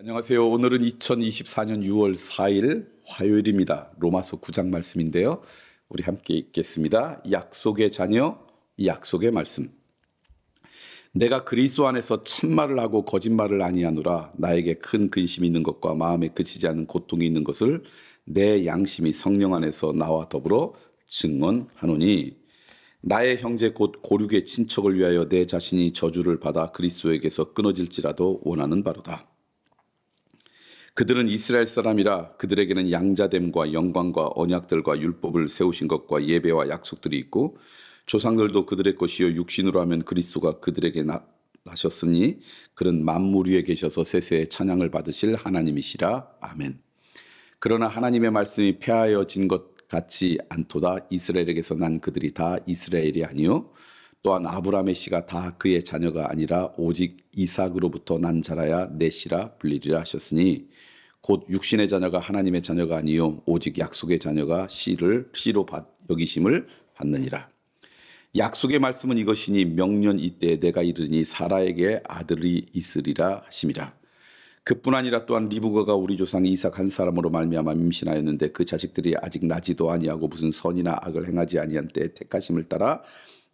안녕하세요. 오늘은 2024년 6월 4일 화요일입니다. 로마서 9장 말씀인데요. 우리 함께 읽겠습니다. 약속의 자녀, 약속의 말씀. 내가 그리스도 안에서 참말을 하고 거짓말을 아니하노라. 나에게 큰 근심이 있는 것과 마음에 그치지 않는 고통이 있는 것을 내 양심이 성령 안에서 나와 더불어 증언하노니, 나의 형제 곧 고륙의 친척을 위하여 내 자신이 저주를 받아 그리스도에게서 끊어질지라도 원하는 바로다. 그들은 이스라엘 사람이라 그들에게는 양자됨과 영광과 언약들과 율법을 세우신 것과 예배와 약속들이 있고, 조상들도 그들의 것이요 육신으로 하면 그리스도가 그들에게 나셨으니 그는 만물 위에 계셔서 세세의 찬양을 받으실 하나님이시라. 아멘. 그러나 하나님의 말씀이 폐하여진 것 같지 않도다. 이스라엘에게서 난 그들이 다 이스라엘이 아니요 또한 아브라함의 씨가 다 그의 자녀가 아니라 오직 이삭으로부터 난 자라야 내 씨라 불리리라 하셨으니, 곧 육신의 자녀가 하나님의 자녀가 아니요 오직 약속의 자녀가 씨로 여기심을 받느니라. 약속의 말씀은 이것이니, 명년 이때에 내가 이르니 사라에게 아들이 있으리라 하심이라. 그뿐 아니라 또한 리브가가 우리 조상 이삭 한 사람으로 말미암아 임신하였는데, 그 자식들이 아직 나지도 아니하고 무슨 선이나 악을 행하지 아니한 때에 택하심을 따라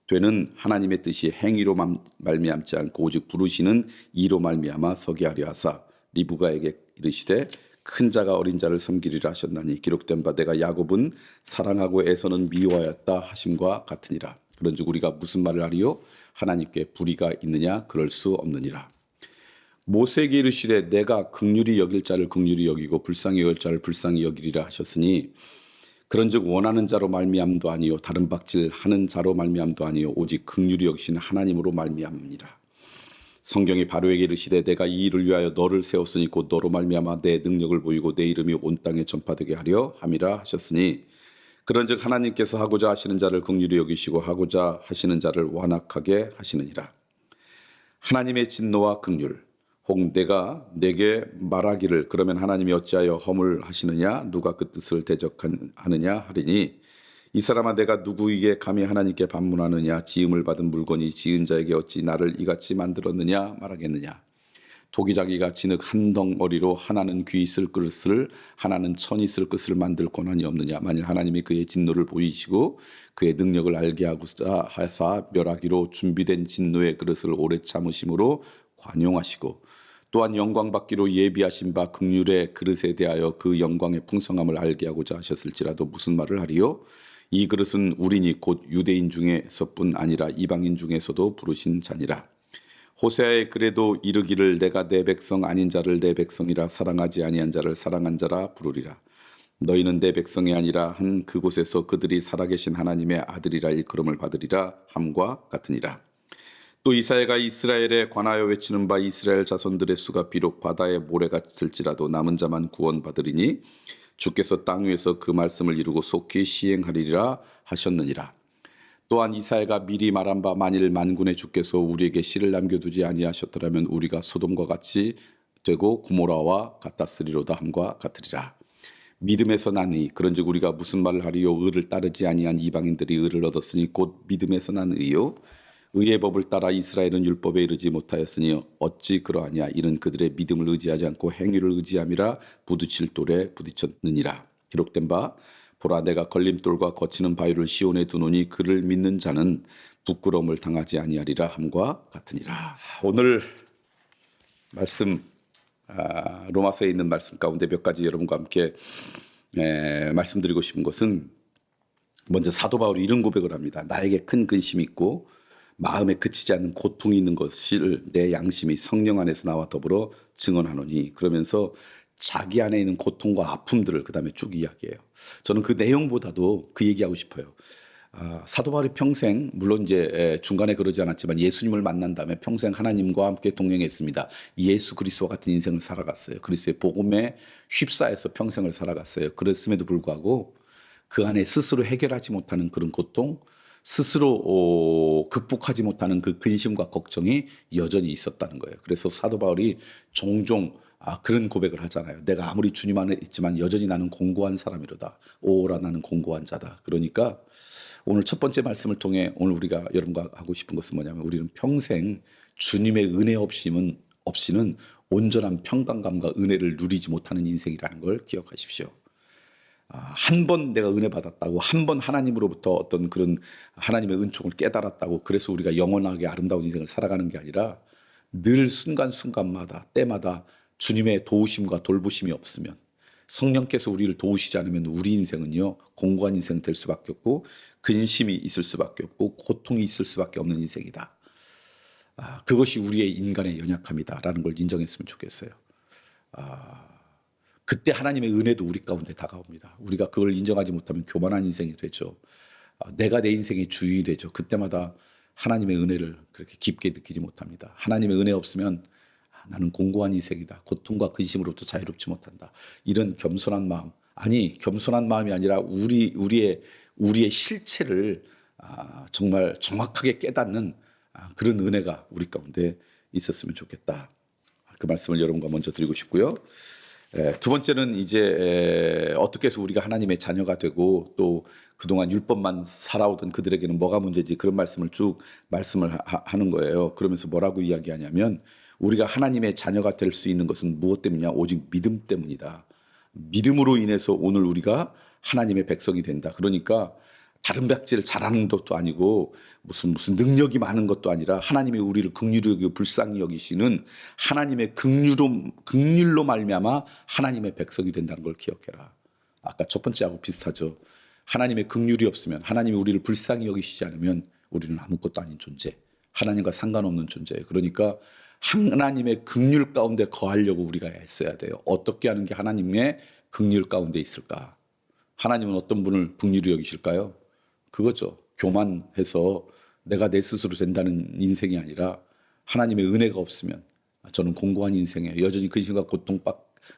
되는 하나님의 뜻이 행위로 말미암지 않고 오직 부르시는 이로 말미암아 서게 하려 하사, 리브가에게 이르시되 큰 자가 어린 자를 섬기리라 하셨나니, 기록된 바 내가 야곱은 사랑하고 에서는 미워하였다 하심과 같으니라. 그런즉 우리가 무슨 말을 하리요? 하나님께 불의가 있느냐? 그럴 수 없느니라. 모세에게 이르시되 내가 긍휼히 여길 자를 긍휼히 여기고 불쌍히 여길 자를 불쌍히 여기리라 하셨으니, 그런즉 원하는 자로 말미암도 아니요 다른 박질하는 자로 말미암도 아니요 오직 긍휼히 여기시는 하나님으로 말미암니라. 성경이 바로에게 이르시되 내가 이 일을 위하여 너를 세웠으니 곧 너로 말미암아 내 능력을 보이고 내 이름이 온 땅에 전파되게 하려 함이라 하셨으니, 그런즉 하나님께서 하고자 하시는 자를 긍휼히 여기시고 하고자 하시는 자를 완악하게 하시느니라. 하나님의 진노와 긍휼. 혹 내가 내게 말하기를 그러면 하나님이 어찌하여 허물하시느냐? 누가 그 뜻을 대적하느냐 하리니, 이 사람아 내가 누구에게 감히 하나님께 반문하느냐? 지음을 받은 물건이 지은 자에게 어찌 나를 이같이 만들었느냐 말하겠느냐? 토기자기가 진흙 한 덩어리로 하나는 귀 있을 그릇을 하나는 천 있을 그릇을 만들 권한이 없느냐? 만일 하나님이 그의 진노를 보이시고 그의 능력을 알게 하고자 하사 멸하기로 준비된 진노의 그릇을 오래 참으심으로 관용하시고, 또한 영광 받기로 예비하신 바 긍휼의 그릇에 대하여 그 영광의 풍성함을 알게 하고자 하셨을지라도 무슨 말을 하리요? 이 그릇은 우리니 곧 유대인 중에서뿐 아니라 이방인 중에서도 부르신 자니라. 호세아의 글에도 이르기를 내가 내 백성 아닌 자를 내 백성이라 사랑하지 아니한 자를 사랑한 자라 부르리라. 너희는 내 백성이 아니라 한 그곳에서 그들이 살아계신 하나님의 아들이라 일컬음을 받으리라 함과 같으니라. 또 이사야가 이스라엘에 관하여 외치는 바 이스라엘 자손들의 수가 비록 바다의 모래같을지라도 남은 자만 구원받으리니, 주께서 땅 위에서 그 말씀을 이루고 속히 시행하리라 하셨느니라. 또한 이사야가 미리 말한 바 만일 만군의 주께서 우리에게 씨를 남겨두지 아니하셨더라면 우리가 소돔과 같이 되고 고모라와 같았으리로다 함과 같으리라. 믿음에서 나니, 그런즉 우리가 무슨 말을 하리요? 의를 따르지 아니한 이방인들이 의를 얻었으니 곧 믿음에서 난 의요. 의의 법을 따라 이스라엘은 율법에 이르지 못하였으니 어찌 그러하냐? 이는 그들의 믿음을 의지하지 않고 행위를 의지함이라 부딪힐 돌에 부딪혔느니라. 기록된 바 보라 내가 걸림돌과 거치는 바위를 시온에 두노니 그를 믿는 자는 부끄러움을 당하지 아니하리라 함과 같으니라. 오늘 말씀, 로마서에 있는 말씀 가운데 몇 가지 여러분과 함께 말씀드리고 싶은 것은, 먼저 사도 바울이 이런 고백을 합니다. 나에게 큰 근심이 있고 마음에 그치지 않는 고통이 있는 것을 내 양심이 성령 안에서 나와 더불어 증언하노니, 그러면서 자기 안에 있는 고통과 아픔들을 그 다음에 쭉 이야기해요. 저는 그 내용보다도 그 얘기하고 싶어요. 사도 바울이 평생, 물론 이제 중간에 그러지 않았지만 예수님을 만난 다음에 평생 하나님과 함께 동행했습니다. 예수 그리스도와 같은 인생을 살아갔어요. 그리스도의 복음에 휩싸여서 평생을 살아갔어요. 그랬음에도 불구하고 그 안에 스스로 해결하지 못하는 그런 고통, 스스로 극복하지 못하는 그 근심과 걱정이 여전히 있었다는 거예요. 그래서 사도 바울이 종종 그런 고백을 하잖아요. 내가 아무리 주님 안에 있지만 여전히 나는 공고한 사람이로다. 오라 나는 공고한 자다. 그러니까 오늘 첫 번째 말씀을 통해 오늘 우리가 여러분과 하고 싶은 것은 뭐냐면, 우리는 평생 주님의 은혜 없이는 온전한 평강감과 은혜를 누리지 못하는 인생이라는 걸 기억하십시오. 한 번 내가 은혜 받았다고, 한 번 하나님으로부터 어떤 그런 하나님의 은총을 깨달았다고 그래서 우리가 영원하게 아름다운 인생을 살아가는 게 아니라 늘 순간순간마다 때마다 주님의 도우심과 돌보심이 없으면, 성령께서 우리를 도우시지 않으면 우리 인생은요 공고한 인생 될 수밖에 없고 근심이 있을 수밖에 없고 고통이 있을 수밖에 없는 인생이다. 그것이 우리의 인간의 연약함이다라는 걸 인정했으면 좋겠어요. 그때 하나님의 은혜도 우리 가운데 다가옵니다. 우리가 그걸 인정하지 못하면 교만한 인생이 되죠. 내가 내 인생의 주인이 되죠. 그때마다 하나님의 은혜를 그렇게 깊게 느끼지 못합니다. 하나님의 은혜 없으면 나는 공고한 인생이다. 고통과 근심으로부터 자유롭지 못한다. 이런 겸손한 마음, 아니 겸손한 마음이 아니라 우리의 실체를 정말 정확하게 깨닫는 그런 은혜가 우리 가운데 있었으면 좋겠다. 그 말씀을 여러분과 먼저 드리고 싶고요. 두 번째는 이제 어떻게 해서 우리가 하나님의 자녀가 되고 또 그동안 율법만 살아오던 그들에게는 뭐가 문제지, 그런 말씀을 쭉 말씀을 하는 거예요. 그러면서 뭐라고 이야기하냐면 우리가 하나님의 자녀가 될 수 있는 것은 무엇 때문이냐? 오직 믿음 때문이다. 믿음으로 인해서 오늘 우리가 하나님의 백성이 된다. 그러니까 다른 백지를 잘하는 것도 아니고 무슨 능력이 많은 것도 아니라 하나님이 우리를 긍휼히 여기고 불쌍히 여기시는 하나님의 긍휼로 말미암아 하나님의 백성이 된다는 걸 기억해라. 아까 첫 번째하고 비슷하죠. 하나님의 긍휼이 없으면, 하나님이 우리를 불쌍히 여기시지 않으면 우리는 아무것도 아닌 존재, 하나님과 상관없는 존재예요. 그러니까 하나님의 긍휼 가운데 거하려고 우리가 애써야 돼요. 어떻게 하는 게 하나님의 긍휼 가운데 있을까? 하나님은 어떤 분을 긍휼히 여기실까요? 그거죠. 교만해서 내가 내 스스로 된다는 인생이 아니라 하나님의 은혜가 없으면 저는 공고한 인생이에요. 여전히 근심과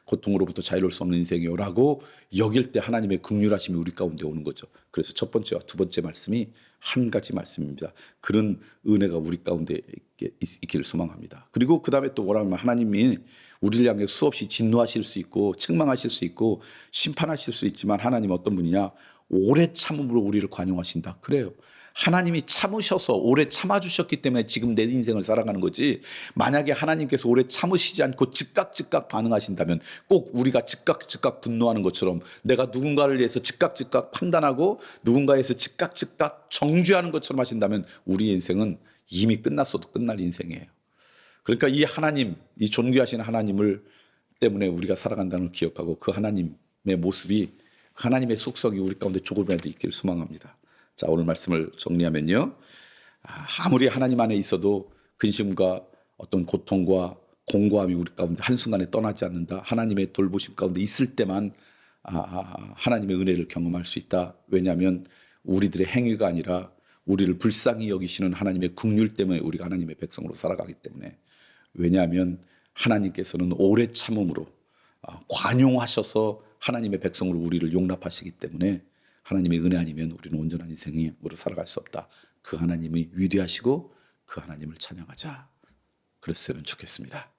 고통으로부터 자유로울 수 없는 인생이에요. 라고 여길 때 하나님의 긍휼하심이 우리 가운데 오는 거죠. 그래서 첫 번째와 두 번째 말씀이 한 가지 말씀입니다. 그런 은혜가 우리 가운데 있기를 소망합니다. 그리고 그 다음에 또 뭐라면 하나님이 우리를 향해 수없이 진노하실 수 있고 책망하실 수 있고 심판하실 수 있지만 하나님 어떤 분이냐? 오래 참음으로 우리를 관용하신다. 그래요. 하나님이 참으셔서 오래 참아주셨기 때문에 지금 내 인생을 살아가는 거지, 만약에 하나님께서 오래 참으시지 않고 즉각 반응하신다면 꼭 우리가 즉각 분노하는 것처럼 내가 누군가를 위해서 즉각 판단하고 누군가에서 즉각 정죄하는 것처럼 하신다면 우리 인생은 이미 끝났어도 끝날 인생이에요. 그러니까 이 하나님, 이 존귀하신 하나님을 때문에 우리가 살아간다는 걸 기억하고 그 하나님의 모습이, 그 하나님의 속성이 우리 가운데 조금이라도 있기를 소망합니다. 자, 오늘 말씀을 정리하면요. 아무리 하나님 안에 있어도 근심과 어떤 고통과 공고함이 우리 가운데 한순간에 떠나지 않는다. 하나님의 돌보심 가운데 있을 때만 하나님의 은혜를 경험할 수 있다. 왜냐하면 우리들의 행위가 아니라 우리를 불쌍히 여기시는 하나님의 긍휼 때문에 우리가 하나님의 백성으로 살아가기 때문에, 왜냐하면 하나님께서는 오래 참음으로 관용하셔서 하나님의 백성으로 우리를 용납하시기 때문에 하나님의 은혜 아니면 우리는 온전한 인생으로 살아갈 수 없다. 그 하나님이 위대하시고 그 하나님을 찬양하자. 그랬으면 좋겠습니다.